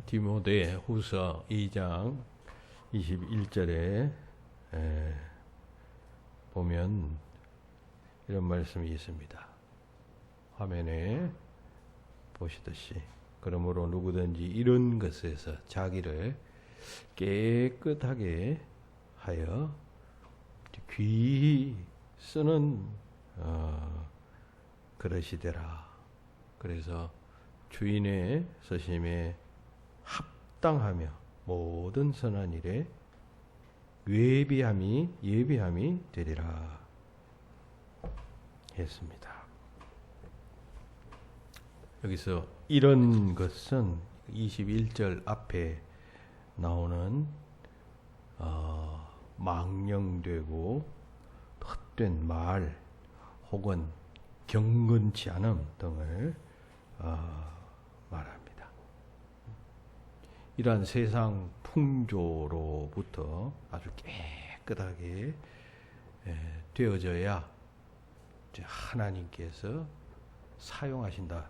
디모데 후서 2장 21절에 보면 이런 말씀이 있습니다. 화면에 보시듯이 그러므로 누구든지 이런 것에서 자기를 깨끗하게 하여 귀히 쓰는 그릇이 되라. 그래서 주인의 서심에 합당하며 모든 선한 일에 예비함이 되리라 했습니다. 여기서 이런 것은 21절 앞에 나오는 망령되고 헛된 말 혹은 경건치 않음 등을 말합니다. 이러한 세상 풍조로부터 아주 깨끗하게 되어져야 하나님께서 사용하신다는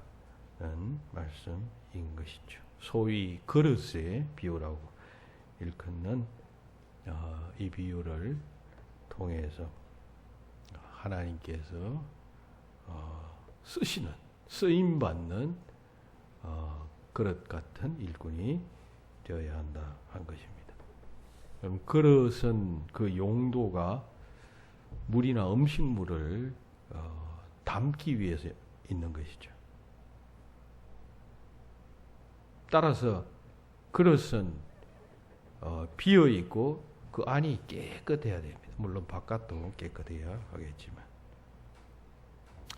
말씀인 것이죠. 소위 그릇에 비유라고 일컫는 이 비유를 통해서 하나님께서 쓰임받는 그릇 같은 일꾼이 되어야 한다 한 것입니다. 그럼 그릇은 그 용도가 물이나 음식물을 담기 위해서 있는 것이죠. 따라서 그릇은 비어 있고 그 안이 깨끗해야 됩니다. 물론 바깥도 깨끗해야 하겠지만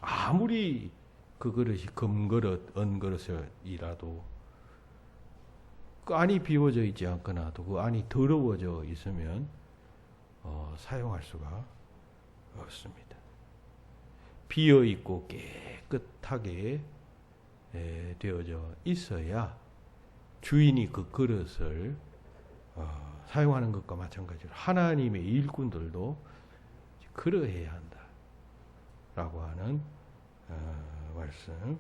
아무리 그 그릇이 금그릇, 은그릇이라도 그 안이 비워져 있지 않거나 또 그 안이 더러워져 있으면 사용할 수가 없습니다. 비어 있고 깨끗하게 되어져 있어야 주인이 그 그릇을 사용하는 것과 마찬가지로 하나님의 일꾼들도 그러해야 한다 라고 하는 말씀입니다.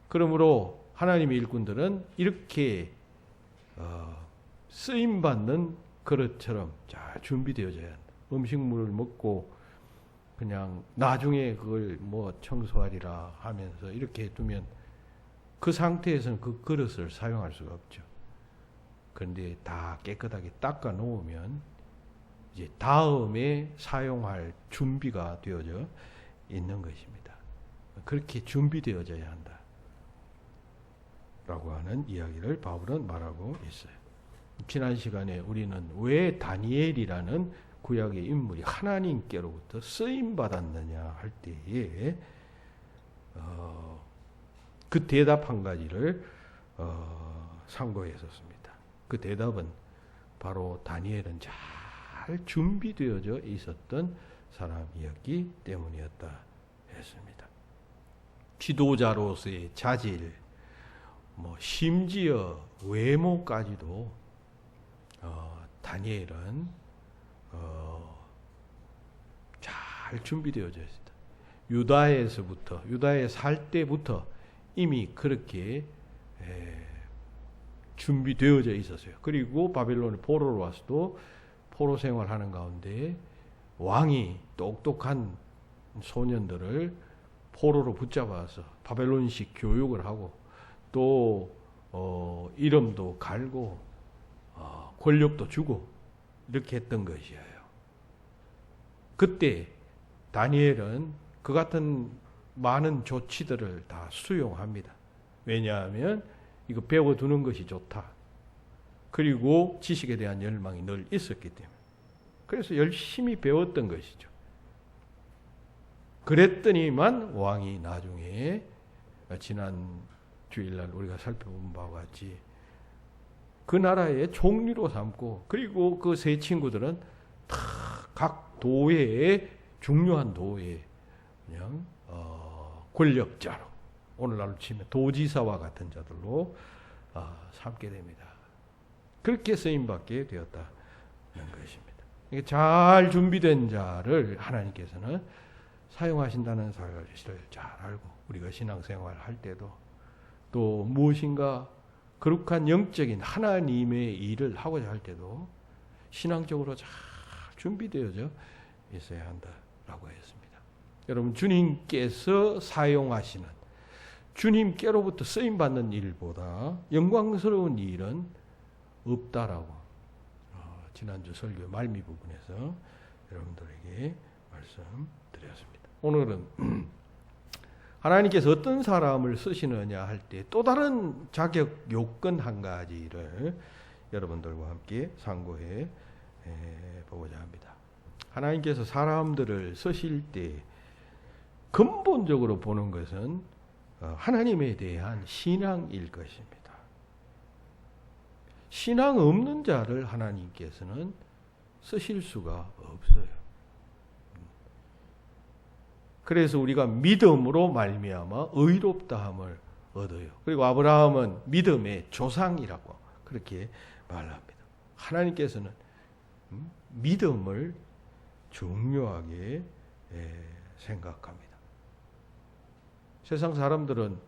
그러므로 하나님의 일꾼들은 이렇게 쓰임받는 그릇처럼 잘 준비되어져야 한다. 음식물을 먹고 그냥 나중에 그걸 뭐 청소하리라 하면서 이렇게 두면 그 상태에서는 그 그릇을 사용할 수가 없죠. 그런데 다 깨끗하게 닦아 놓으면 이제 다음에 사용할 준비가 되어져 있는 것입니다. 그렇게 준비되어져야 한다 라고 하는 이야기를 바울은 말하고 있어요. 지난 시간에 우리는 왜 다니엘이라는 구약의 인물이 하나님께로부터 쓰임받았느냐 할 때에 그 대답 한 가지를 참고했었습니다. 그 대답은 바로 다니엘은 잘 준비되어져 있었던 사람이었기 때문이었다 했습니다. 지도자로서의 자질, 심지어 외모까지도 다니엘은 잘 준비되어져 있었다. 유다에 살 때부터 이미 그렇게 준비되어져 있었어요. 그리고 바벨론에 포로로 와서도 포로 생활하는 가운데 왕이 똑똑한 소년들을 포로로 붙잡아서 바벨론식 교육을 하고 또 이름도 갈고 권력도 주고 이렇게 했던 것이에요. 그때 다니엘은 그 같은 많은 조치들을 다 수용합니다. 왜냐하면 이거 배워두는 것이 좋다. 그리고 지식에 대한 열망이 늘 있었기 때문에. 그래서 열심히 배웠던 것이죠. 그랬더니만 왕이 나중에 지난 주일날 우리가 살펴본 바와 같이 그 나라의 총리로 삼고 그리고 그 세 친구들은 다 각 도회에 중요한 도회에 그냥 권력자로 오늘날로 치면 도지사와 같은 자들로 삼게 됩니다. 그렇게 쓰임받게 되었다는 것입니다. 잘 준비된 자를 하나님께서는 사용하신다는 사실을 잘 알고 우리가 신앙생활 할 때도 또 무엇인가 거룩한 영적인 하나님의 일을 하고자 할 때도 신앙적으로 잘 준비되어져 있어야 한다라고 했습니다. 여러분, 주님께서 사용하시는, 주님께로부터 쓰임받는 일보다 영광스러운 일은 없다라고 지난주 설교 말미 부분에서 여러분들에게 말씀드렸습니다. 오늘은 하나님께서 어떤 사람을 쓰시느냐 할 때 또 다른 자격 요건 한 가지를 여러분들과 함께 상고해 보고자 합니다. 하나님께서 사람들을 쓰실 때 근본적으로 보는 것은 하나님에 대한 신앙일 것입니다. 신앙 없는 자를 하나님께서는 쓰실 수가 없어요. 그래서 우리가 믿음으로 말미암아 의롭다함을 얻어요. 그리고 아브라함은 믿음의 조상이라고 그렇게 말합니다. 하나님께서는 믿음을 중요하게 생각합니다. 세상 사람들은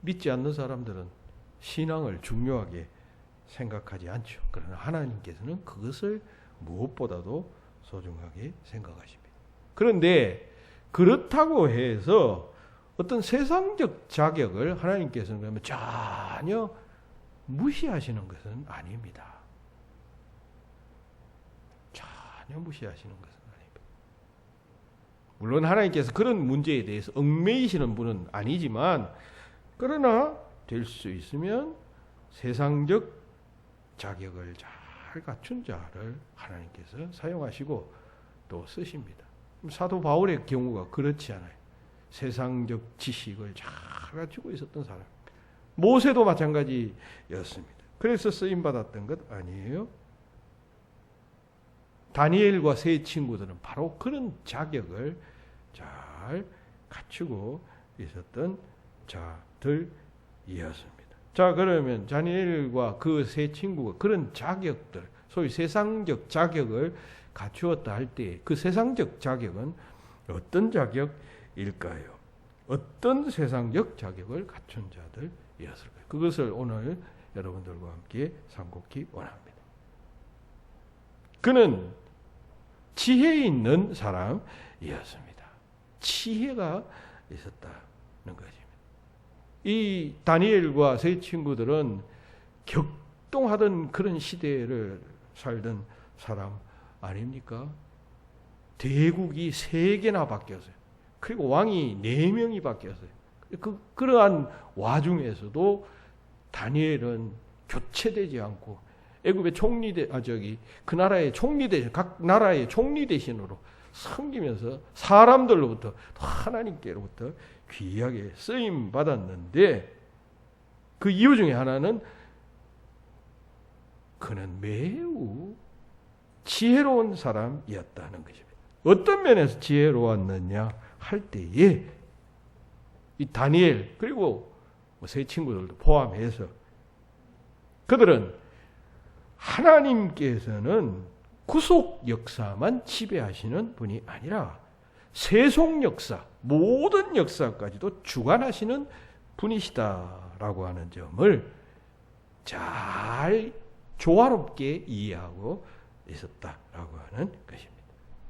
믿지 않는 사람들은 신앙을 중요하게 생각하지 않죠. 그러나 하나님께서는 그것을 무엇보다도 소중하게 생각하십니다. 그런데 그렇다고 해서 어떤 세상적 자격을 하나님께서는 전혀 무시하시는 것은 아닙니다. 전혀 무시하시는 것은 아닙니다. 물론 하나님께서 그런 문제에 대해서 얽매이시는 분은 아니지만, 그러나 될 수 있으면 세상적 자격을 잘 갖춘 자를 하나님께서 사용하시고 또 쓰십니다. 사도 바울의 경우가 그렇지 않아요. 세상적 지식을 잘 갖추고 있었던 사람. 모세도 마찬가지였습니다. 그래서 쓰임받았던 것 아니에요? 다니엘과 세 친구들은 바로 그런 자격을 잘 갖추고 있었던 자들이었습니다. 자, 그러면 다니엘과 그 세 친구가 그런 자격들, 소위 세상적 자격을 갖추었다 할 때 그 세상적 자격은 어떤 자격일까요? 어떤 세상적 자격을 갖춘 자들이었을까요? 그것을 오늘 여러분들과 함께 삼고기 원합니다. 그는 지혜 있는 사람이었습니다. 지혜가 있었다는 것입니다. 이 다니엘과 세 친구들은 격동하던 그런 시대를 살던 사람 아닙니까? 대국이 3개나 바뀌었어요. 그리고 왕이 4명이 바뀌었어요. 그러한 와중에서도 다니엘은 교체되지 않고 애굽의 그 나라의 총리 대신, 각 나라의 총리 대신으로 섬기면서 사람들로부터 하나님께로부터 귀하게 쓰임 받았는데, 그 이유 중에 하나는 그는 매우 지혜로운 사람이었다는 것입니다. 어떤 면에서 지혜로웠느냐 할 때에 이 다니엘 그리고 세 친구들도 포함해서 그들은 하나님께서는 구속 역사만 지배하시는 분이 아니라 세속 역사, 모든 역사까지도 주관하시는 분이시다라고 하는 점을 잘 조화롭게 이해하고 있었다라고 하는 것입니다.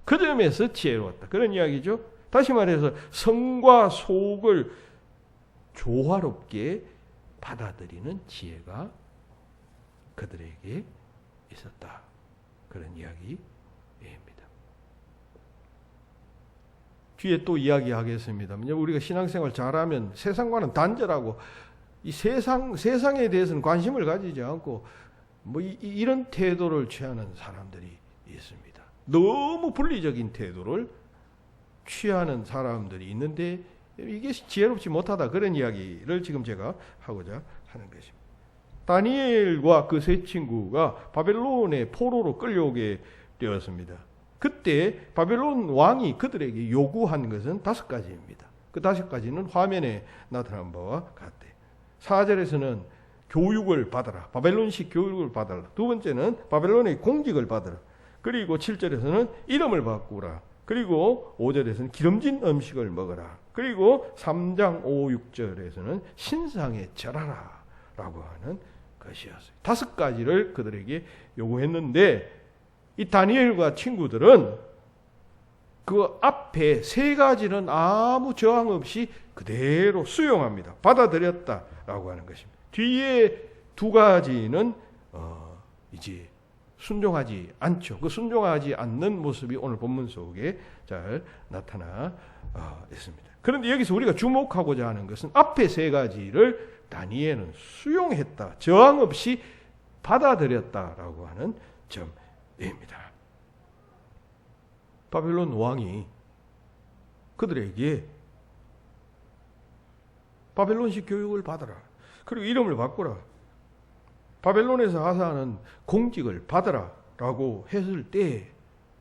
그 점에서 지혜로웠다. 그런 이야기죠. 다시 말해서 성과 속을 조화롭게 받아들이는 지혜가 그들에게 있었다. 그런 이야기입니다. 뒤에 또 이야기하겠습니다. 우리가 신앙생활 잘하면 세상과는 단절하고 이 세상에 대해서는 관심을 가지지 않고 이런 태도를 취하는 사람들이 있습니다. 너무 분리적인 태도를 취하는 사람들이 있는데 이게 지혜롭지 못하다. 그런 이야기를 지금 제가 하고자 하는 것입니다. 다니엘과 그 세 친구가 바벨론의 포로로 끌려오게 되었습니다. 그때 바벨론 왕이 그들에게 요구한 것은 5가지입니다. 그 5가지는 화면에 나타난 바와 같대. 4절에서는 교육을 받아라. 바벨론식 교육을 받아라. 두 번째는 바벨론의 공직을 받아라. 그리고 7절에서는 이름을 바꾸라. 그리고 5절에서는 기름진 음식을 먹어라. 그리고 3장 5, 6절에서는 신상에 절하라 라고 하는 것이었어요. 5가지를 그들에게 요구했는데 이 다니엘과 친구들은 그 앞에 3가지는 아무 저항 없이 그대로 수용합니다. 받아들였다라고 하는 것입니다. 뒤에 2가지는 이제 순종하지 않죠. 그 순종하지 않는 모습이 오늘 본문 속에 잘 나타나 있습니다. 그런데 여기서 우리가 주목하고자 하는 것은 앞에 3가지를 다니엘은 수용했다. 저항 없이 받아들였다라고 하는 점입니다. 바벨론 왕이 그들에게 바벨론식 교육을 받아라. 그리고 이름을 바꾸라. 바벨론에서 하사하는 공직을 받아라 라고 했을 때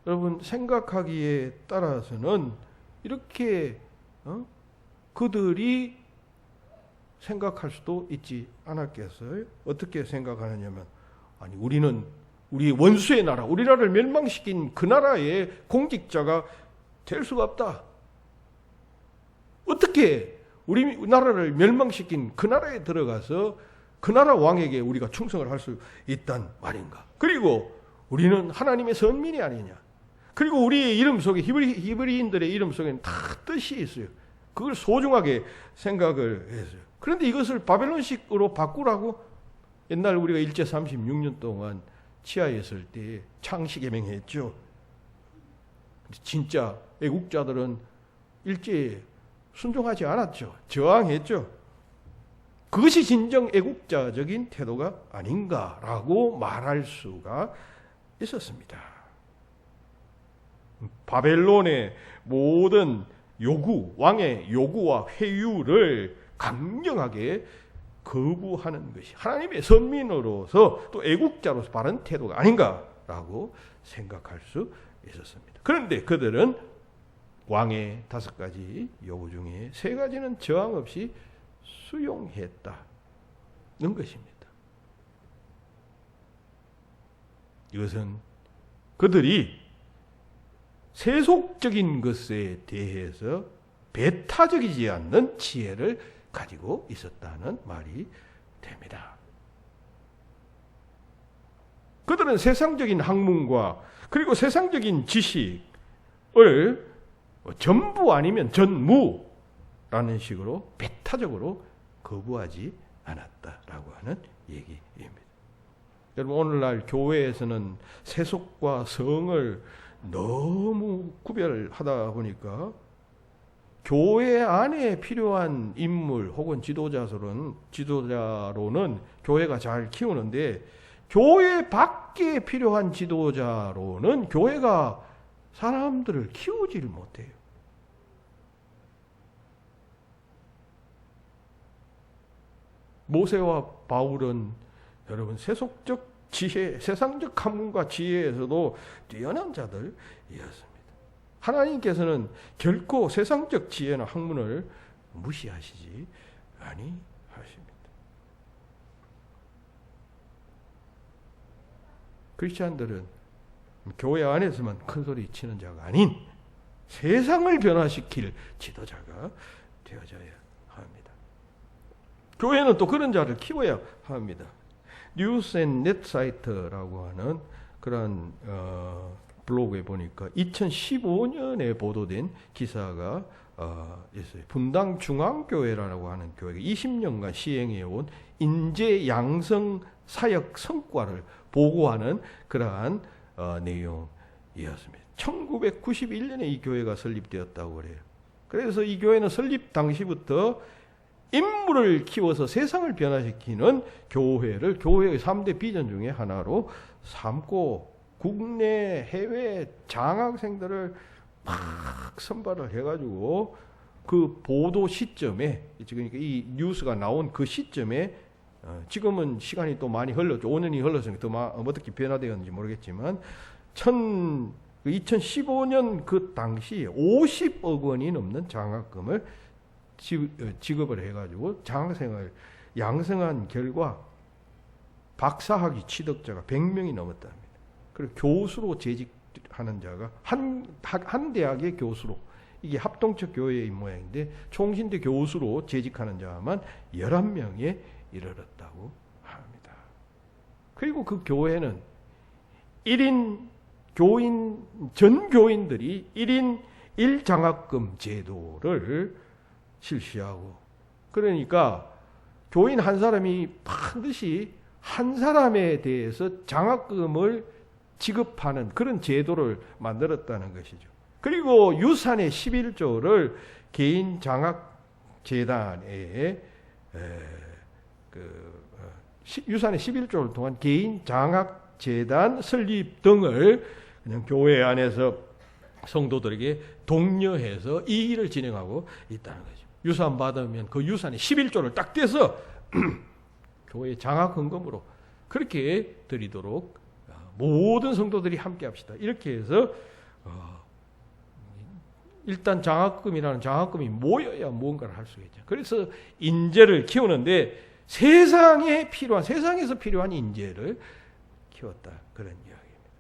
여러분 생각하기에 따라서는 이렇게 그들이 생각할 수도 있지 않았겠어요? 어떻게 생각하느냐면 아니 우리는 우리 원수의 나라, 우리나라를 멸망시킨 그 나라의 공직자가 될 수가 없다. 어떻게 우리나라를 멸망시킨 그 나라에 들어가서 그 나라 왕에게 우리가 충성을 할 수 있단 말인가. 그리고 우리는 하나님의 선민이 아니냐. 그리고 우리의 이름 속에 히브리인들의 이름 속에는 다 뜻이 있어요. 그걸 소중하게 생각을 했어요. 그런데 이것을 바벨론식으로 바꾸라고 옛날 우리가 일제 36년 동안 치하했을 때 창시개명했죠. 진짜 애국자들은 일제에 순종하지 않았죠. 저항했죠. 그것이 진정 애국자적인 태도가 아닌가라고 말할 수가 있었습니다. 바벨론의 모든 요구, 왕의 요구와 회유를 강경하게 거부하는 것이 하나님의 선민으로서 또 애국자로서 바른 태도가 아닌가라고 생각할 수 있었습니다. 그런데 그들은 왕의 5가지 요구 중에 3가지는 저항 없이 수용했다는 것입니다. 이것은 그들이 세속적인 것에 대해서 배타적이지 않는 지혜를 가지고 있었다는 말이 됩니다. 그들은 세상적인 학문과 그리고 세상적인 지식을 전부 아니면 전무라는 식으로 배타적으로 거부하지 않았다라고 하는 얘기입니다. 여러분 오늘날 교회에서는 세속과 성을 너무 구별하다 보니까 교회 안에 필요한 인물 혹은 지도자로는 교회가 잘 키우는데 교회 밖에 필요한 지도자로는 교회가 사람들을 키우지를 못해요. 모세와 바울은 여러분 세속적 지혜, 세상적 학문과 지혜에서도 뛰어난 자들이었습니다. 하나님께서는 결코 세상적 지혜나 학문을 무시하시지 아니하십니다. 크리스찬들은 교회 안에서만 큰 소리 치는 자가 아닌 세상을 변화시킬 지도자가 되어져야 합니다. 교회는 또 그런 자를 키워야 합니다. 뉴스 앤 넷 사이트라고 하는 그런 블로그에 보니까 2015년에 보도된 기사가 있어요. 분당 중앙교회라고 하는 교회가 20년간 시행해온 인재 양성 사역 성과를 보고하는 그러한 내용이었습니다. 1991년에 이 교회가 설립되었다고 그래요. 그래서 이 교회는 설립 당시부터 인물을 키워서 세상을 변화시키는 교회의 3대 비전 중에 하나로 삼고 국내 해외 장학생들을 막 선발을 해가지고 그 보도 시점에 그러니까 이 뉴스가 나온 그 시점에 지금은 시간이 또 많이 흘렀죠. 5년이 흘렀으니까 더 어떻게 변화되었는지 모르겠지만 2015년 그 당시 50억 원이 넘는 장학금을 지급을 해가지고 장학생을 양성한 결과 박사학위 취득자가 100명이 넘었답니다. 그리고 교수로 재직 하는 자가 한 대학의 교수로, 이게 합동적 교회의 모양인데 총신대 교수로 재직하는 자만 11명에 이르렀다고 합니다. 그리고 그 교회는 1인 교인, 전 교인들이 1인 1장학금 제도를 실시하고, 그러니까 교인 한 사람이 반드시 한 사람에 대해서 장학금을 지급하는 그런 제도를 만들었다는 것이죠. 그리고 유산의 11조를 개인 장학재단에 유산의 11조를 통한 개인 장학재단 설립 등을 그냥 교회 안에서 성도들에게 독려해서 이 일을 진행하고 있다는 거죠. 유산 받으면 그 유산의 11조를 딱 떼서 교회 장학 헌금으로 그렇게 드리도록 모든 성도들이 함께 합시다. 이렇게 해서 일단 장학금이 모여야 무언가를 할 수가 있죠. 그래서 인재를 키우는데 세상에서 필요한 인재를 키웠다. 그런 이야기입니다.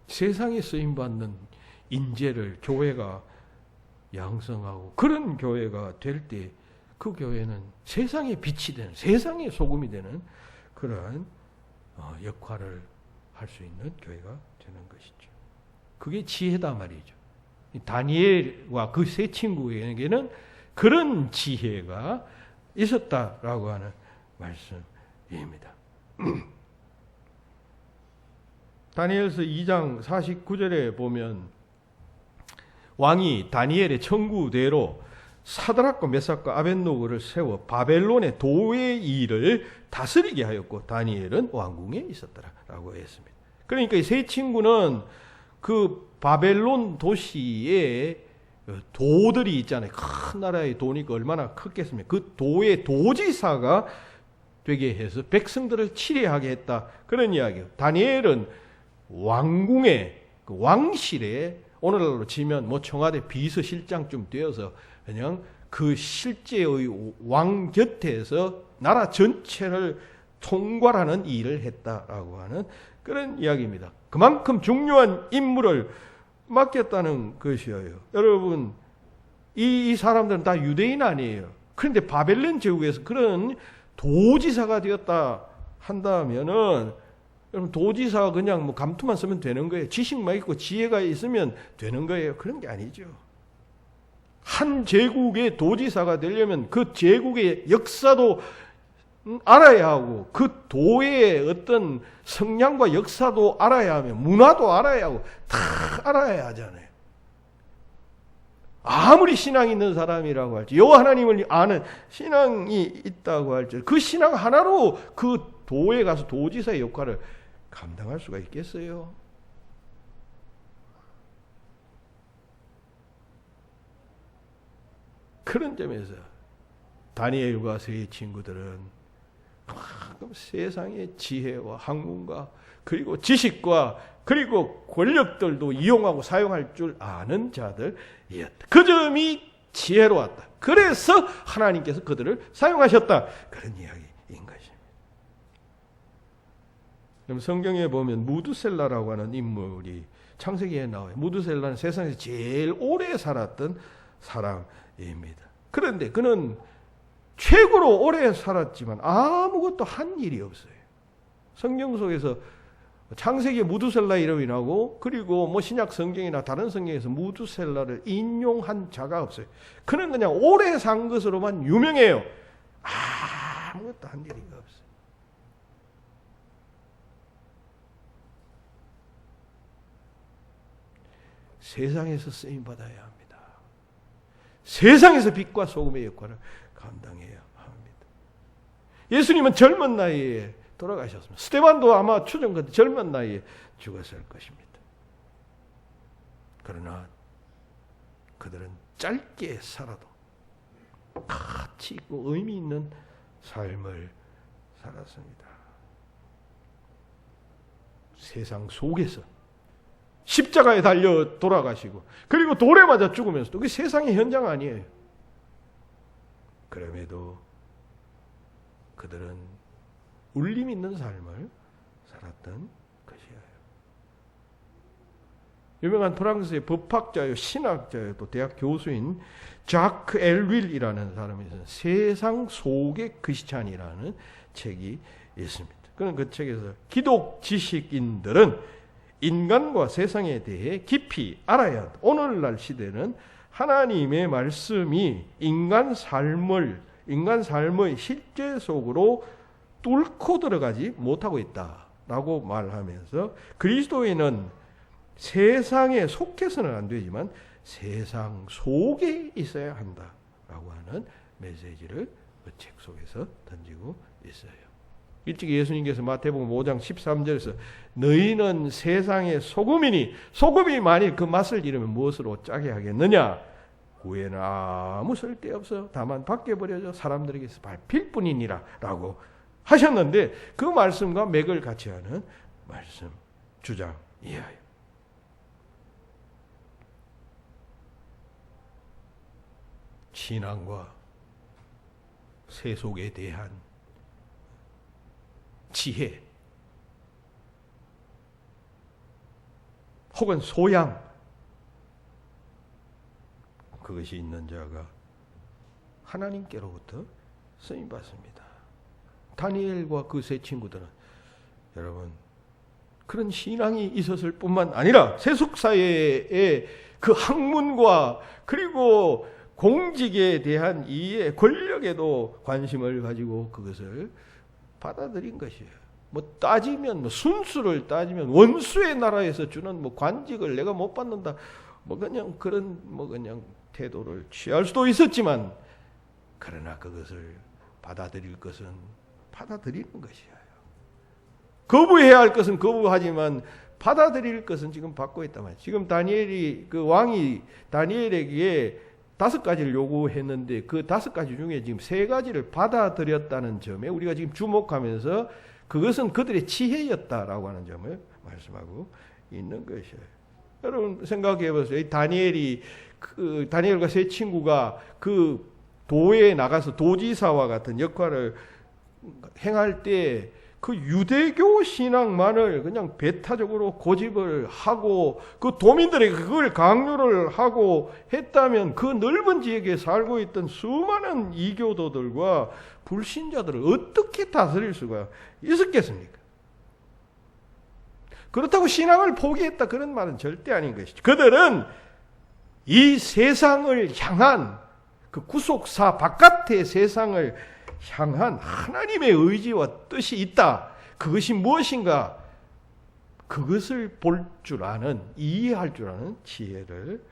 세상에 쓰임받는 인재를 교회가 양성하고 그런 교회가 될 때 그 교회는 세상의 빛이 되는, 세상의 소금이 되는 그러한 역할을 할 수 있는 교회가 되는 것이죠. 그게 지혜다 말이죠. 다니엘과 그 세 친구에게는 그런 지혜가 있었다라고 하는 말씀입니다. 다니엘서 2장 49절에 보면 왕이 다니엘의 청구대로 사드락과 메삭과 아벳노고를 세워 바벨론의 도의 일을 다스리게 하였고 다니엘은 왕궁에 있었더라라고 했습니다. 그러니까 이 세 친구는 그 바벨론 도시에 도들이 있잖아요. 큰 나라의 도니까 얼마나 크겠습니까? 그 도의 도지사가 되게 해서 백성들을 치레하게 했다. 그런 이야기예요. 다니엘은 왕궁의 그 왕실에 오늘날로 치면 뭐 청와대 비서실장쯤 되어서 그냥 그 실제의 왕 곁에서 나라 전체를 통괄하는 일을 했다라고 하는 그런 이야기입니다. 그만큼 중요한 임무를 맡겼다는 것이에요. 여러분, 이 사람들은 다 유대인 아니에요. 그런데 바벨론 제국에서 그런 도지사가 되었다 한다면은 여러분, 도지사가 그냥 뭐 감투만 쓰면 되는 거예요. 지식만 있고 지혜가 있으면 되는 거예요. 그런 게 아니죠. 한 제국의 도지사가 되려면 그 제국의 역사도 알아야 하고 그 도의 어떤 성향과 역사도 알아야 하며 문화도 알아야 하고 다 알아야 하잖아요. 아무리 신앙이 있는 사람이라고 할지 여호와 하나님을 아는 신앙이 있다고 할지 그 신앙 하나로 그 도에 가서 도지사의 역할을 감당할 수가 있겠어요? 그런 점에서 다니엘과 세 친구들은 세상의 지혜와 학문과 그리고 지식과 그리고 권력들도 이용하고 사용할 줄 아는 자들이었다. 그 점이 지혜로웠다. 그래서 하나님께서 그들을 사용하셨다. 그런 이야기인 것입니다. 그럼 성경에 보면 무드셀라라고 하는 인물이 창세기에 나와요. 무드셀라는 세상에서 제일 오래 살았던 사람입니다. 그런데 그는 최고로 오래 살았지만 아무것도 한 일이 없어요. 성경 속에서 창세기에 무드셀라 이름이 나오고 그리고 뭐 신약 성경이나 다른 성경에서 무드셀라를 인용한 자가 없어요. 그는 그냥 오래 산 것으로만 유명해요. 아무것도 한 일이 없어요. 세상에서 쓰임 받아야 합니다. 세상에서 빛과 소금의 역할을 감당해야 합니다. 예수님은 젊은 나이에 돌아가셨습니다. 스데반도 아마 추정 같은 젊은 나이에 죽었을 것입니다. 그러나 그들은 짧게 살아도 가치 있고 의미 있는 삶을 살았습니다. 세상 속에서 십자가에 달려 돌아가시고 그리고 돌에 맞아 죽으면서도 그게 세상의 현장 아니에요. 그럼에도 그들은 울림 있는 삶을 살았던 것이에요. 유명한 프랑스의 법학자요, 신학자요, 또 대학 교수인 자크 엘윌이라는 사람이 있어요. 세상 속의 크리스찬이라는 책이 있습니다. 그는 그 책에서 기독 지식인들은 인간과 세상에 대해 깊이 알아야 한다. 오늘날 시대는 하나님의 말씀이 인간 삶의 실제 속으로 뚫고 들어가지 못하고 있다라고 말하면서 그리스도인은 세상에 속해서는 안 되지만 세상 속에 있어야 한다라고 하는 메시지를 그 책 속에서 던지고 있어요. 일찍 예수님께서 마태복음 5장 13절에서 너희는 세상의 소금이니 소금이 만일 그 맛을 잃으면 무엇으로 짜게 하겠느냐? 후에는 아무 쓸데없어 다만 밖에 버려져 사람들에게서 밟힐 뿐이니라 라고 하셨는데 그 말씀과 맥을 같이 하는 말씀 주장이에요. 신앙과 세속에 대한 지혜 혹은 소양 그것이 있는 자가 하나님께로부터 쓰임받습니다. 다니엘과 그 세 친구들은 여러분 그런 신앙이 있었을 뿐만 아니라 세속사회의 그 학문과 그리고 공직에 대한 이해, 권력에도 관심을 가지고 그것을 받아들인 것이에요. 뭐 따지면 뭐 순수를 따지면 원수의 나라에서 주는 뭐 관직을 내가 못 받는다. 뭐 그냥 그런 뭐 그냥 태도를 취할 수도 있었지만 그러나 그것을 받아들일 것은 받아들이는 것이에요. 거부해야 할 것은 거부하지만 받아들일 것은 지금 받고 있단 말이에요. 지금 다니엘이 그 왕이 다니엘에게 5가지를 요구했는데 그 5가지 중에 지금 3가지를 받아들였다는 점에 우리가 지금 주목하면서 그것은 그들의 지혜였다라고 하는 점을 말씀하고 있는 것이에요. 여러분 생각해 보세요. 다니엘과 세 친구가 그 도에 나가서 도지사와 같은 역할을 행할 때 그 유대교 신앙만을 그냥 배타적으로 고집을 하고 그 도민들에게 그걸 강요를 하고 했다면 그 넓은 지역에 살고 있던 수많은 이교도들과 불신자들을 어떻게 다스릴 수가 있었겠습니까? 그렇다고 신앙을 포기했다 그런 말은 절대 아닌 것이죠. 그들은 이 세상을 향한 그 구속사 바깥의 세상을 향한 하나님의 의지와 뜻이 있다. 그것이 무엇인가? 그것을 볼 줄 아는, 이해할 줄 아는 지혜를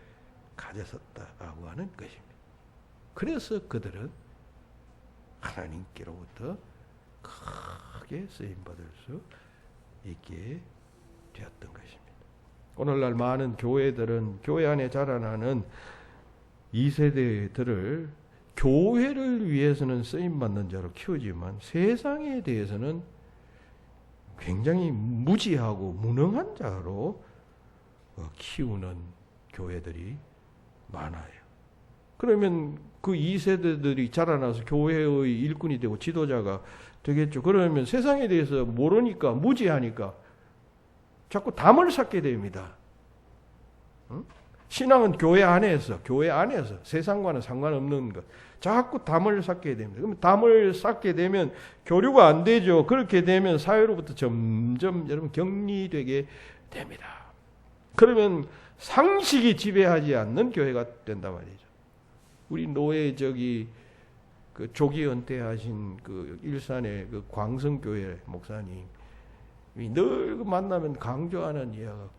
가졌었다라고 하는 것입니다. 그래서 그들은 하나님께로부터 크게 쓰임받을 수 있게 되었던 것입니다. 오늘날 많은 교회들은 교회 안에 자라나는 2세대들을 교회를 위해서는 쓰임받는 자로 키우지만 세상에 대해서는 굉장히 무지하고 무능한 자로 키우는 교회들이 많아요. 그러면 그 2세대들이 자라나서 교회의 일꾼이 되고 지도자가 되겠죠. 그러면 세상에 대해서 모르니까 무지하니까 자꾸 담을 쌓게 됩니다. 응? 신앙은 교회 안에서 세상과는 상관없는 것. 자꾸 담을 쌓게 됩니다. 그러면 담을 쌓게 되면 교류가 안 되죠. 그렇게 되면 사회로부터 점점 여러분 격리되게 됩니다. 그러면 상식이 지배하지 않는 교회가 된단 말이죠. 우리 노예 그 조기 은퇴하신 그 일산의 그 광성교회 목사님이 늘 만나면 강조하는 이야기가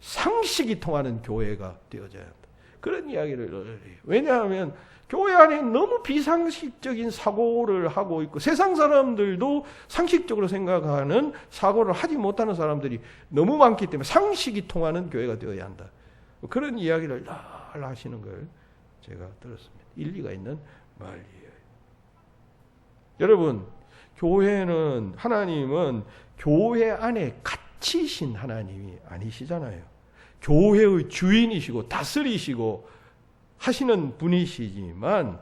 상식이 통하는 교회가 되어져야 한다. 그런 이야기를 해요. 왜냐하면 교회 안에 너무 비상식적인 사고를 하고 있고 세상 사람들도 상식적으로 생각하는 사고를 하지 못하는 사람들이 너무 많기 때문에 상식이 통하는 교회가 되어야 한다. 그런 이야기를 늘 하시는 걸 제가 들었습니다. 일리가 있는 말이에요. 여러분, 하나님은 교회 안에 갇히신 하나님이 아니시잖아요. 교회의 주인이시고 다스리시고 하시는 분이시지만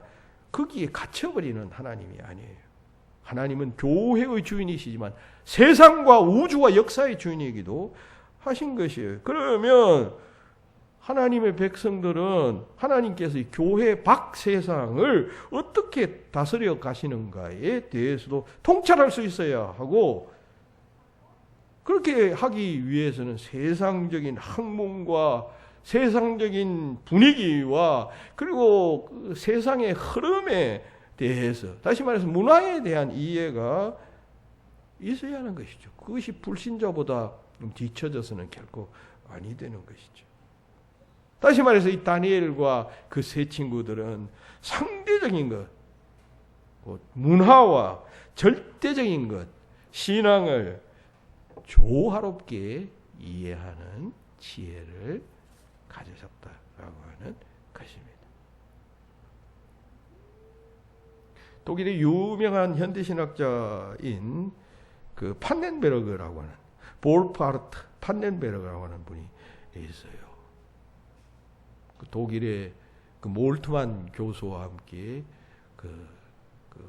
거기에 갇혀버리는 하나님이 아니에요. 하나님은 교회의 주인이시지만 세상과 우주와 역사의 주인이기도 하신 것이에요. 그러면 하나님의 백성들은 하나님께서 이 교회 밖 세상을 어떻게 다스려 가시는가에 대해서도 통찰할 수 있어야 하고, 그렇게 하기 위해서는 세상적인 학문과 세상적인 분위기와 그리고 그 세상의 흐름에 대해서, 다시 말해서 문화에 대한 이해가 있어야 하는 것이죠. 그것이 불신자보다 뒤처져서는 결코 아니 되는 것이죠. 다시 말해서 이 다니엘과 그 세 친구들은 상대적인 것, 문화와 절대적인 것, 신앙을 조화롭게 이해하는 지혜를 가지셨다라고 하는 것입니다. 독일의 유명한 현대신학자인 그 판넨베르그라고 하는, 볼파르트 판넨베르그라고 하는 분이 있어요. 그 독일의 그 몰트만 교수와 함께 그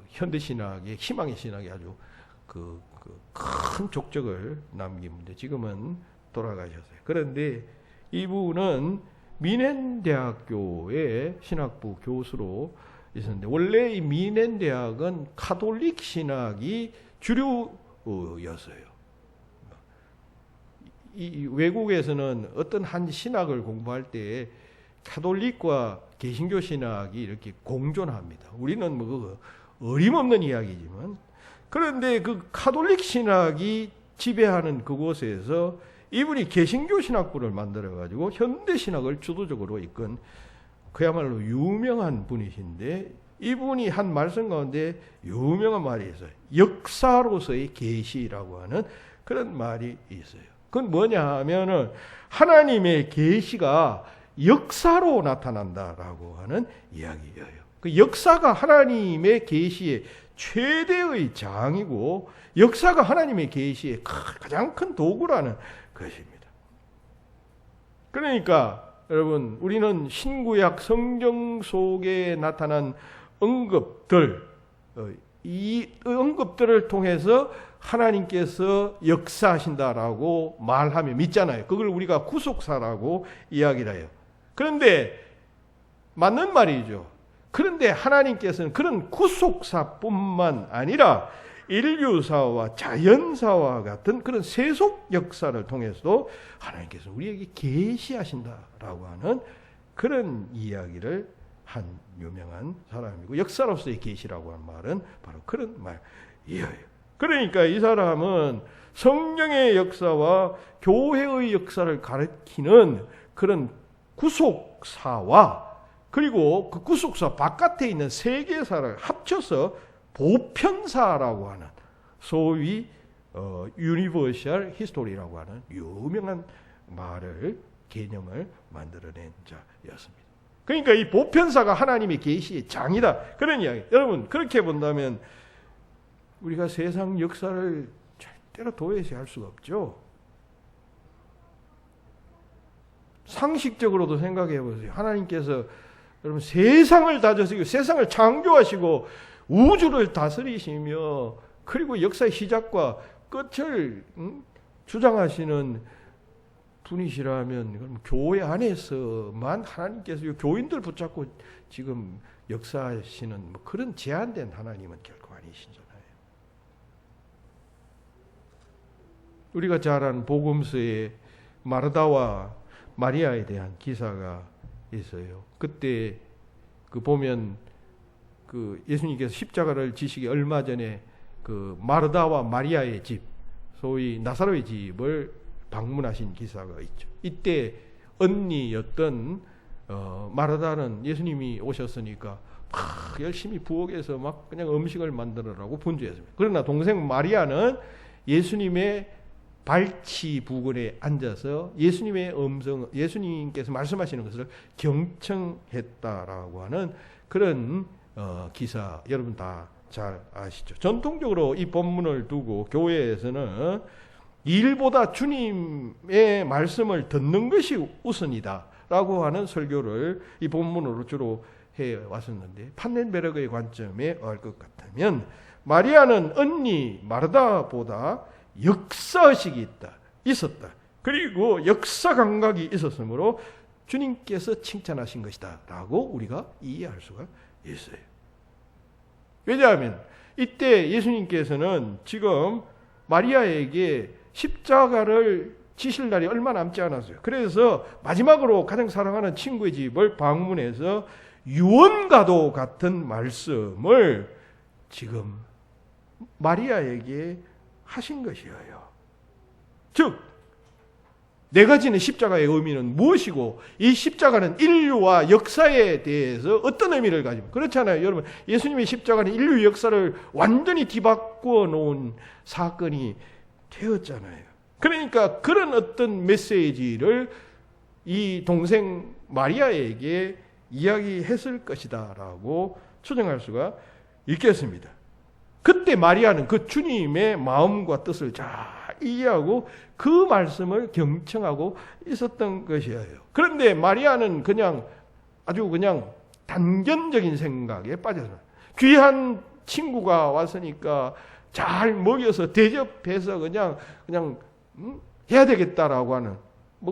현대신학의, 희망의 신학의 아주 큰 족적을 남깁니다. 지금은 돌아가셨어요. 그런데 이분은 미넨 대학교의 신학부 교수로 있었는데, 원래 이 미넨 대학은 카톨릭 신학이 주류였어요. 이 외국에서는 어떤 한 신학을 공부할 때 카톨릭과 개신교 신학이 이렇게 공존합니다. 우리는 뭐 어림없는 이야기지만, 그런데 그 카톨릭 신학이 지배하는 그곳에서 이분이 개신교 신학부를 만들어 가지고 현대 신학을 주도적으로 이끈 그야말로 유명한 분이신데, 이분이 한 말씀 가운데 유명한 말이 있어요. 역사로서의 계시라고 하는 그런 말이 있어요. 그건 뭐냐 하면은 하나님의 계시가 역사로 나타난다라고 하는 이야기예요. 그 역사가 하나님의 계시의 최대의 장이고, 역사가 하나님의 계시의 가장 큰 도구라는 것입니다. 그러니까 여러분, 우리는 신구약 성경 속에 나타난 언급들, 이 언급들을 통해서 하나님께서 역사하신다라고 말하며 믿잖아요. 그걸 우리가 구속사라고 이야기를 해요. 그런데 맞는 말이죠. 그런데 하나님께서는 그런 구속사뿐만 아니라 인류사와 자연사와 같은 그런 세속 역사를 통해서도 하나님께서 우리에게 계시하신다라고 하는 그런 이야기를 한 유명한 사람이고, 역사로서의 계시라고 하는 말은 바로 그런 말이에요. 그러니까 이 사람은 성령의 역사와 교회의 역사를 가리키는 그런 구속사와, 그리고 그 구속사 바깥에 있는 세계사를 합쳐서 보편사라고 하는, 소위 유니버셜 히스토리라고 하는 유명한 말을, 개념을 만들어낸 자였습니다. 그러니까 이 보편사가 하나님의 계시의 장이다, 그런 이야기. 여러분, 그렇게 본다면 우리가 세상 역사를 절대로 도외시할 수가 없죠. 상식적으로도 생각해 보세요. 하나님께서 여러분 세상을 다스리고 세상을 창조하시고 우주를 다스리시며, 그리고 역사의 시작과 끝을 주장하시는 분이시라면, 그럼 교회 안에서만 하나님께서 교인들 붙잡고 지금 역사하시는 뭐 그런 제한된 하나님은 결코 아니시잖아요. 우리가 잘 아는 복음서에 마르다와 마리아에 대한 기사가 있어요. 그때 그 보면 그 예수님께서 십자가를 지시기 얼마 전에 그 마르다와 마리아의 집, 소위 나사로의 집을 방문하신 기사가 있죠. 이때 언니였던 마르다는 예수님이 오셨으니까 막 열심히 부엌에서 막 그냥 음식을 만들으라고 분주했습니다. 그러나 동생 마리아는 예수님의 발치 부근에 앉아서 예수님의 음성, 예수님께서 말씀하시는 것을 경청했다라고 하는 그런 기사, 여러분 다 잘 아시죠? 전통적으로 이 본문을 두고 교회에서는 일보다 주님의 말씀을 듣는 것이 우선이다 라고 하는 설교를 이 본문으로 주로 해왔었는데, 판넨베르그의 관점에 알 것 같으면 마리아는 언니 마르다보다 역사의식이 있었다. 그리고 역사 감각이 있었으므로 주님께서 칭찬하신 것이다 라고 우리가 이해할 수가 있어요. 왜냐하면 이때 예수님께서는 지금 마리아에게 십자가를 지실 날이 얼마 남지 않았어요. 그래서 마지막으로 가장 사랑하는 친구의 집을 방문해서 유언과도 같은 말씀을 지금 마리아에게 하신 것이에요. 즉, 내가 지는 십자가의 의미는 무엇이고 이 십자가는 인류와 역사에 대해서 어떤 의미를 가지고, 그렇잖아요. 여러분, 예수님의 십자가는 인류 역사를 완전히 뒤바꾸어 놓은 사건이 되었잖아요. 그러니까 그런 어떤 메시지를 이 동생 마리아에게 이야기했을 것이다 라고 추정할 수가 있겠습니다. 그때 마리아는 그 주님의 마음과 뜻을 잘 이해하고 그 말씀을 경청하고 있었던 것이에요. 그런데 마리아는 아주 그냥 단견적인 생각에 빠져서, 귀한 친구가 왔으니까 잘 먹여서 대접해서 그냥 해야 되겠다라고 하는,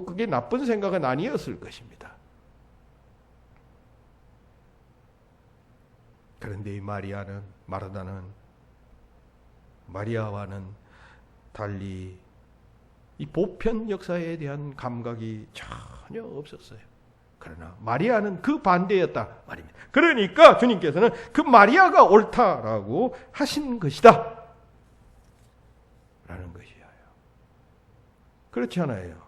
그게 나쁜 생각은 아니었을 것입니다. 그런데 이 마리아와는 달리 이 보편 역사에 대한 감각이 전혀 없었어요. 그러나 마리아는 그 반대였다 말입니다. 그러니까 주님께서는 그 마리아가 옳다라고 하신 것이다 라는 것이에요. 그렇지 않아요?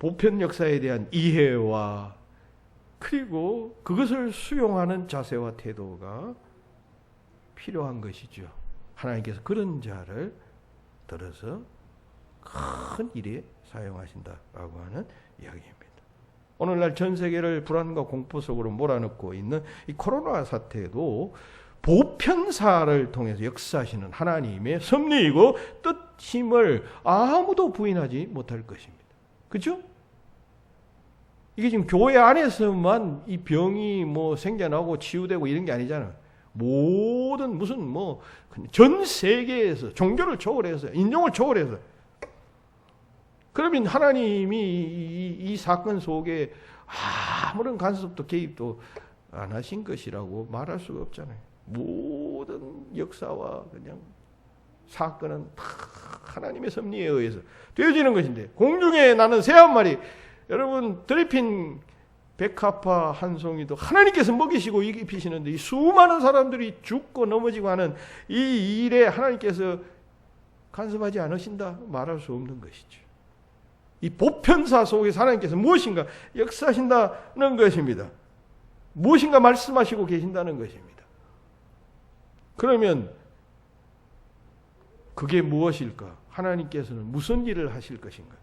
보편 역사에 대한 이해와 그리고 그것을 수용하는 자세와 태도가 필요한 것이죠. 하나님께서 그런 자를 들어서 큰 일에 사용하신다라고 하는 이야기입니다. 오늘날 전 세계를 불안과 공포 속으로 몰아넣고 있는 이 코로나 사태도 보편사를 통해서 역사하시는 하나님의 섭리이고 뜻임을 아무도 부인하지 못할 것입니다. 그렇죠? 이게 지금 교회 안에서만 이 병이 생겨나고 치유되고 이런 게 아니잖아요. 모든 전 세계에서 종교를 초월해서 인종을 초월해서, 그러면 하나님이 이 사건 속에 아무런 간섭도 개입도 안 하신 것이라고 말할 수가 없잖아요. 모든 역사와 그냥 사건은 다 하나님의 섭리에 의해서 되어지는 것인데, 공중에 나는 새 한 마리, 여러분 드리핀 백합화 한 송이도 하나님께서 먹이시고 입히시는데 이 수많은 사람들이 죽고 넘어지고 하는 이 일에 하나님께서 간섭하지 않으신다 말할 수 없는 것이죠. 이 보편사 속에서 하나님께서 무엇인가 역사하신다는 것입니다. 무엇인가 말씀하시고 계신다는 것입니다. 그러면 그게 무엇일까? 하나님께서는 무슨 일을 하실 것인가?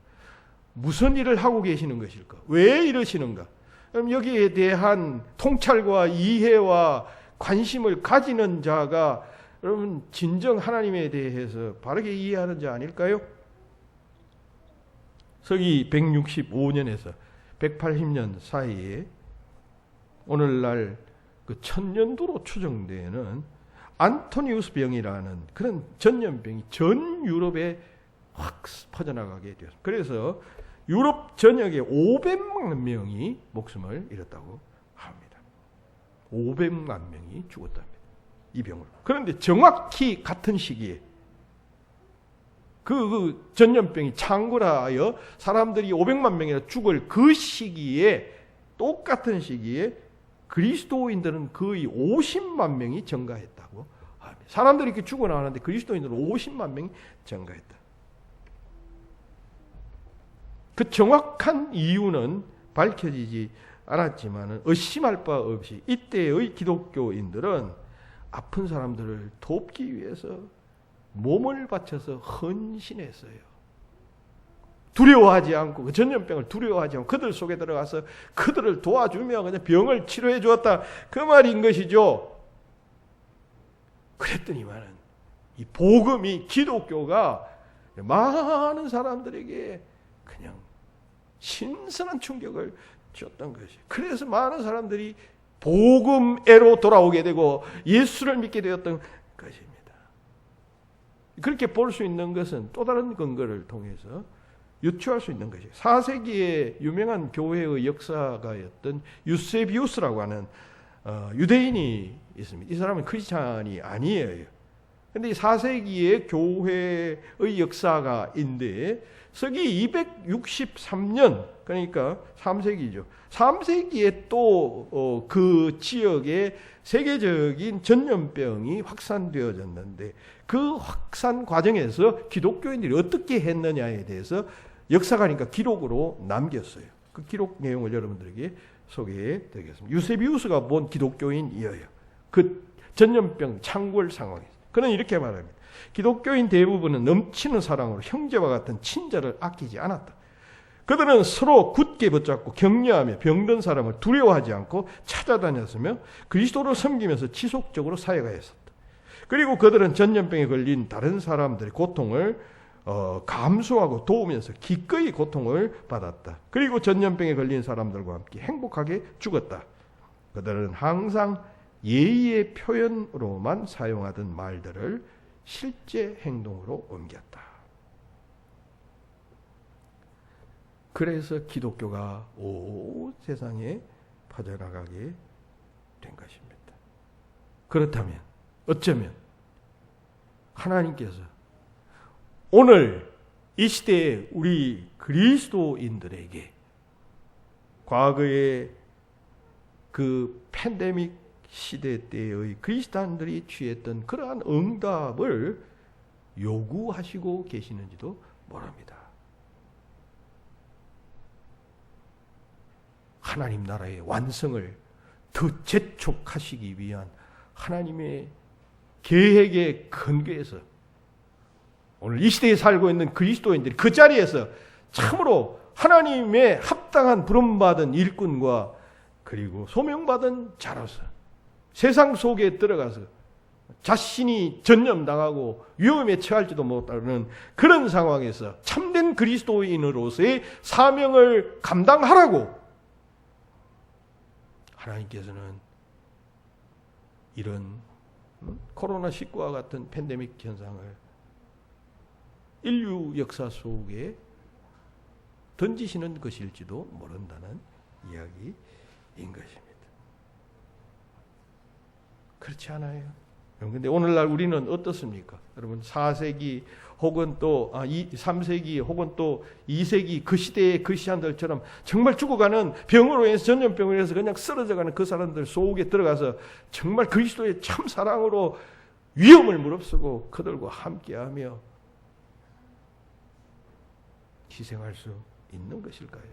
무슨 일을 하고 계시는 것일까? 왜 이러시는가? 그럼 여기에 대한 통찰과 이해와 관심을 가지는 자가 여러분 진정 하나님에 대해서 바르게 이해하는 자 아닐까요? 서기 165년에서 180년 사이에 오늘날 그 천년도로 추정되는 안토니우스 병이라는 그런 전염병이 전 유럽에 확 퍼져나가게 되었습니다. 그래서 유럽 전역에 500만 명이 목숨을 잃었다고 합니다. 500만 명이 죽었답니다. 이 병으로. 그런데 정확히 같은 시기에 그 전염병이 창궐하여 사람들이 500만 명이나 죽을 그 시기에, 똑같은 시기에 그리스도인들은 거의 50만 명이 증가했다고 합니다. 사람들이 이렇게 죽어나가는데 그리스도인들은 50만 명이 증가했다. 그 정확한 이유는 밝혀지지 않았지만 의심할 바 없이 이때의 기독교인들은 아픈 사람들을 돕기 위해서 몸을 바쳐서 헌신했어요. 두려워하지 않고, 그 전염병을 두려워하지 않고 그들 속에 들어가서 그들을 도와주며 그냥 병을 치료해 주었다, 그 말인 것이죠. 그랬더니만은 이 복음이, 기독교가 많은 사람들에게 그냥 신선한 충격을 줬던 것이. 그래서 많은 사람들이 복음애로 돌아오게 되고 예수를 믿게 되었던 것입니다. 그렇게 볼 수 있는 것은 또 다른 근거를 통해서 유추할 수 있는 것이에요. 4세기의 유명한 교회의 역사가였던 유세비우스라고 하는 유대인이 있습니다. 이 사람은 크리스찬이 아니에요. 근데 4세기의 교회의 역사가인데 서기 263년, 그러니까 3세기죠. 3세기에 또 그 지역에 세계적인 전염병이 확산되어졌는데 그 확산 과정에서 기독교인들이 어떻게 했느냐에 대해서 역사가니까 기록으로 남겼어요. 그 기록 내용을 여러분들에게 소개해 드리겠습니다. 유세비우스가 본 기독교인이어요. 그 전염병 창궐 상황에서. 그는 이렇게 말합니다. 기독교인 대부분은 넘치는 사랑으로 형제와 같은 친자를 아끼지 않았다. 그들은 서로 굳게 붙잡고 격려하며 병든 사람을 두려워하지 않고 찾아다녔으며 그리스도를 섬기면서 지속적으로 사역하였었다. 그리고 그들은 전염병에 걸린 다른 사람들의 고통을 감수하고 도우면서 기꺼이 고통을 받았다. 그리고 전염병에 걸린 사람들과 함께 행복하게 죽었다. 그들은 항상 예의의 표현으로만 사용하던 말들을 실제 행동으로 옮겼다. 그래서 기독교가 온 세상에 퍼져나가게 된 것입니다. 그렇다면 어쩌면 하나님께서 오늘 이 시대에 우리 그리스도인들에게 과거의 그 팬데믹 시대 때의 그리스도인들이 취했던 그러한 응답을 요구하시고 계시는지도 모릅니다. 하나님 나라의 완성을 더 재촉하시기 위한 하나님의 계획의 근거에서 오늘 이 시대에 살고 있는 그리스도인들이 그 자리에서 참으로 하나님의 합당한 부름받은 일꾼과 그리고 소명받은 자로서 세상 속에 들어가서 자신이 전염당하고 위험에 처할지도 못하는 그런 상황에서 참된 그리스도인으로서의 사명을 감당하라고 하나님께서는 이런 코로나19와 같은 팬데믹 현상을 인류 역사 속에 던지시는 것일지도 모른다는 이야기인 것입니다. 그렇지 않아요? 그런데 오늘날 우리는 어떻습니까? 여러분 4세기 혹은 또 3세기 혹은 또 2세기 그 시대의 그리스도인들처럼 정말 죽어가는 병으로 인해서 전염병으로 인해서 그냥 쓰러져가는 그 사람들 속에 들어가서 정말 그리스도의 참 사랑으로 위험을 무릅쓰고 그들과 함께하며 희생할 수 있는 것일까요?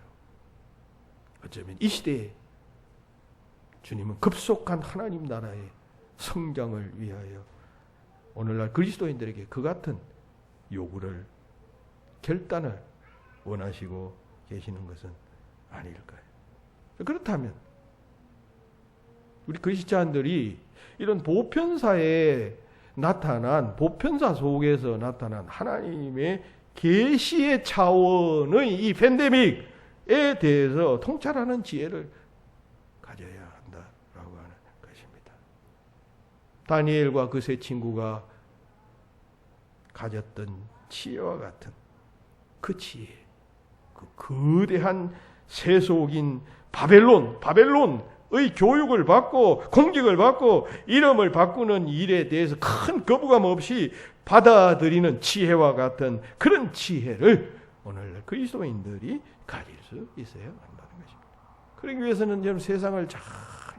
어쩌면 이 시대에 주님은 급속한 하나님 나라의 성장을 위하여 오늘날 그리스도인들에게 그 같은 요구를 결단을 원하시고 계시는 것은 아닐까요? 그렇다면 우리 그리스도인들이 이런 보편사에 나타난 보편사 속에서 나타난 하나님의 계시의 차원의 이 팬데믹에 대해서 통찰하는 지혜를 가져야 한다라고 하는 것입니다. 다니엘과 그 세 친구가 가졌던 지혜와 같은 그 지혜, 그 거대한 세속인 바벨론의 교육을 받고 공격을 받고 이름을 바꾸는 일에 대해서 큰 거부감 없이 받아들이는 지혜와 같은 그런 지혜를 오늘 그리스도인들이 가질 수 있어야 한다는 것입니다. 그러기 위해서는 여러분 세상을 잘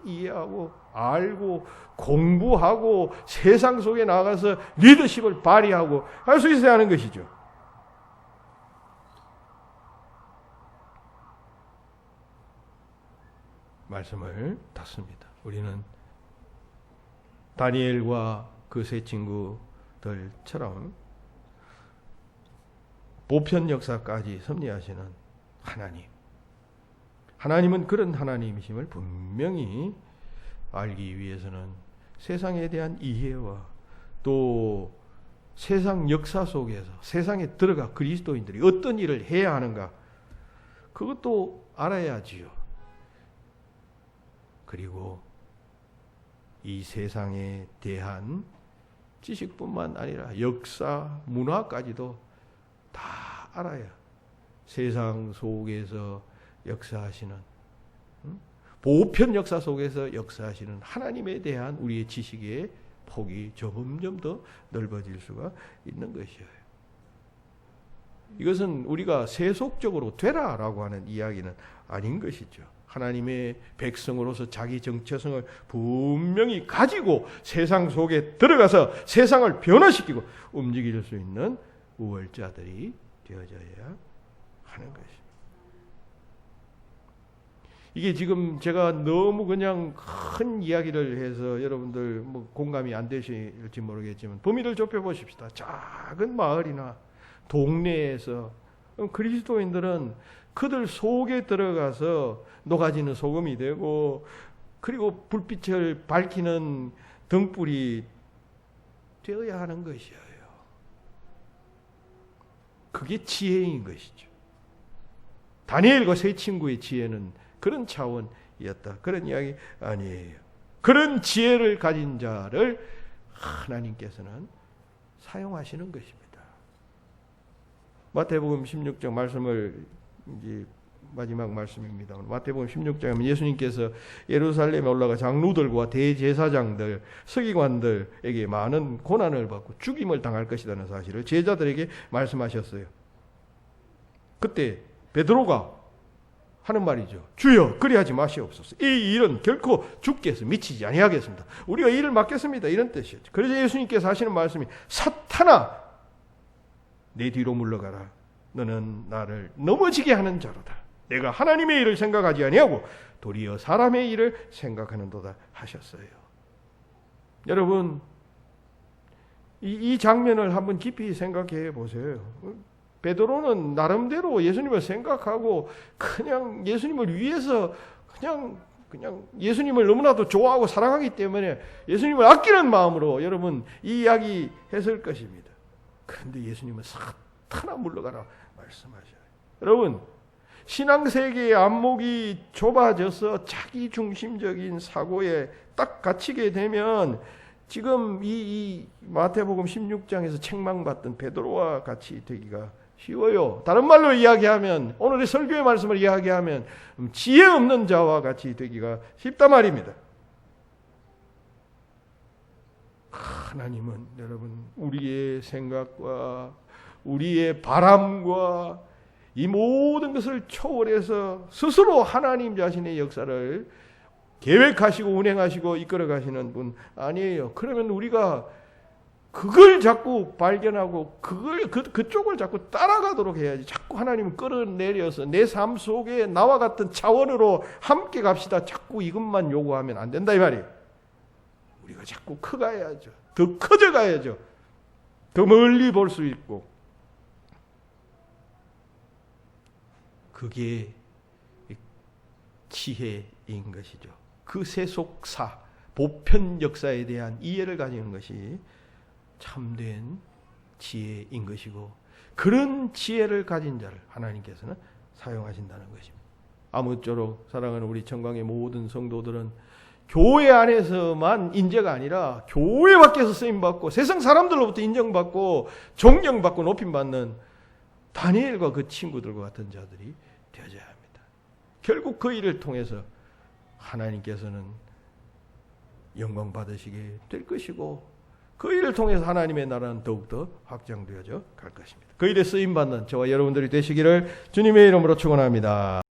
이해하고 알고 공부하고 세상 속에 나가서 리더십을 발휘하고 할 수 있어야 하는 것이죠. 말씀을 닫습니다. 우리는 다니엘과 그 세 친구들처럼 보편 역사까지 섭리하시는 하나님은 그런 하나님이심을 분명히 알기 위해서는 세상에 대한 이해와 또 세상 역사 속에서 세상에 들어가 그리스도인들이 어떤 일을 해야 하는가 그것도 알아야지요. 그리고 이 세상에 대한 지식뿐만 아니라 역사, 문화까지도 다 알아야 세상 속에서 역사하시는, 보편 역사 속에서 역사하시는 하나님에 대한 우리의 지식의 폭이 점점 더 넓어질 수가 있는 것이에요. 이것은 우리가 세속적으로 되라라고 하는 이야기는 아닌 것이죠. 하나님의 백성으로서 자기 정체성을 분명히 가지고 세상 속에 들어가서 세상을 변화시키고 움직일 수 있는 우월자들이 되어져야 하는 것입니다. 이게 지금 제가 너무 그냥 큰 이야기를 해서 여러분들 뭐 공감이 안 되실지 모르겠지만 범위를 좁혀 보십시다. 작은 마을이나 동네에서 그리스도인들은 그들 속에 들어가서 녹아지는 소금이 되고, 그리고 불빛을 밝히는 등불이 되어야 하는 것이에요. 그게 지혜인 것이죠. 다니엘과 세 친구의 지혜는 그런 차원이었다, 그런 이야기 아니에요. 그런 지혜를 가진 자를 하나님께서는 사용하시는 것입니다. 마태복음 16장 말씀을 이제 마지막 말씀입니다. 마태복음 16장에 예수님께서 예루살렘에 올라가 장로들과 대제사장들, 서기관들에게 많은 고난을 받고 죽임을 당할 것이라는 사실을 제자들에게 말씀하셨어요. 그때 베드로가 하는 말이죠. 주여, 그리하지 마시옵소서. 이 일은 결코 주께서 미치지 아니하겠습니다. 우리가 일을 맡겠습니다. 이런 뜻이었죠. 그래서 예수님께서 하시는 말씀이, 사탄아, 내 뒤로 물러가라. 너는 나를 넘어지게 하는 자로다. 내가 하나님의 일을 생각하지 아니하고 도리어 사람의 일을 생각하는도다 하셨어요. 여러분, 이 장면을 한번 깊이 생각해 보세요. 베드로는 나름대로 예수님을 생각하고 그냥 예수님을 위해서 그냥 예수님을 너무나도 좋아하고 사랑하기 때문에 예수님을 아끼는 마음으로 여러분 이 이야기 했을 것입니다. 그런데 예수님은 사탄아 물러가라 말씀하셔요. 여러분, 신앙세계의 안목이 좁아져서 자기 중심적인 사고에 딱 갇히게 되면 지금 이 마태복음 16장에서 책망받던 베드로와 같이 되기가 쉬워요. 다른 말로 이야기하면, 오늘의 설교의 말씀을 이야기하면 지혜 없는 자와 같이 되기가 쉽단 말입니다. 하나님은 여러분 우리의 생각과 우리의 바람과 이 모든 것을 초월해서 스스로 하나님 자신의 역사를 계획하시고 운행하시고 이끌어 가시는 분 아니에요. 그러면 우리가 그걸 자꾸 발견하고 그쪽을 자꾸 따라가도록 해야지. 자꾸 하나님을 끌어내려서 내 삶 속에 나와 같은 차원으로 함께 갑시다. 자꾸 이것만 요구하면 안 된다 이 말이에요. 우리가 자꾸 커가야죠. 더 커져가야죠. 더 멀리 볼 수 있고. 그게 지혜인 것이죠. 그 세속사, 보편 역사에 대한 이해를 가지는 것이 참된 지혜인 것이고, 그런 지혜를 가진 자를 하나님께서는 사용하신다는 것입니다. 아무쪼록 사랑하는 우리 청광의 모든 성도들은 교회 안에서만 인재가 아니라 교회 밖에서 쓰임받고 세상 사람들로부터 인정받고 존경받고 높임받는 다니엘과 그 친구들과 같은 자들이 되어져야 합니다. 결국 그 일을 통해서 하나님께서는 영광 받으시게 될 것이고, 그 일을 통해서 하나님의 나라는 더욱더 확장되어져 갈 것입니다. 그 일에 쓰임받는 저와 여러분들이 되시기를 주님의 이름으로 축원합니다.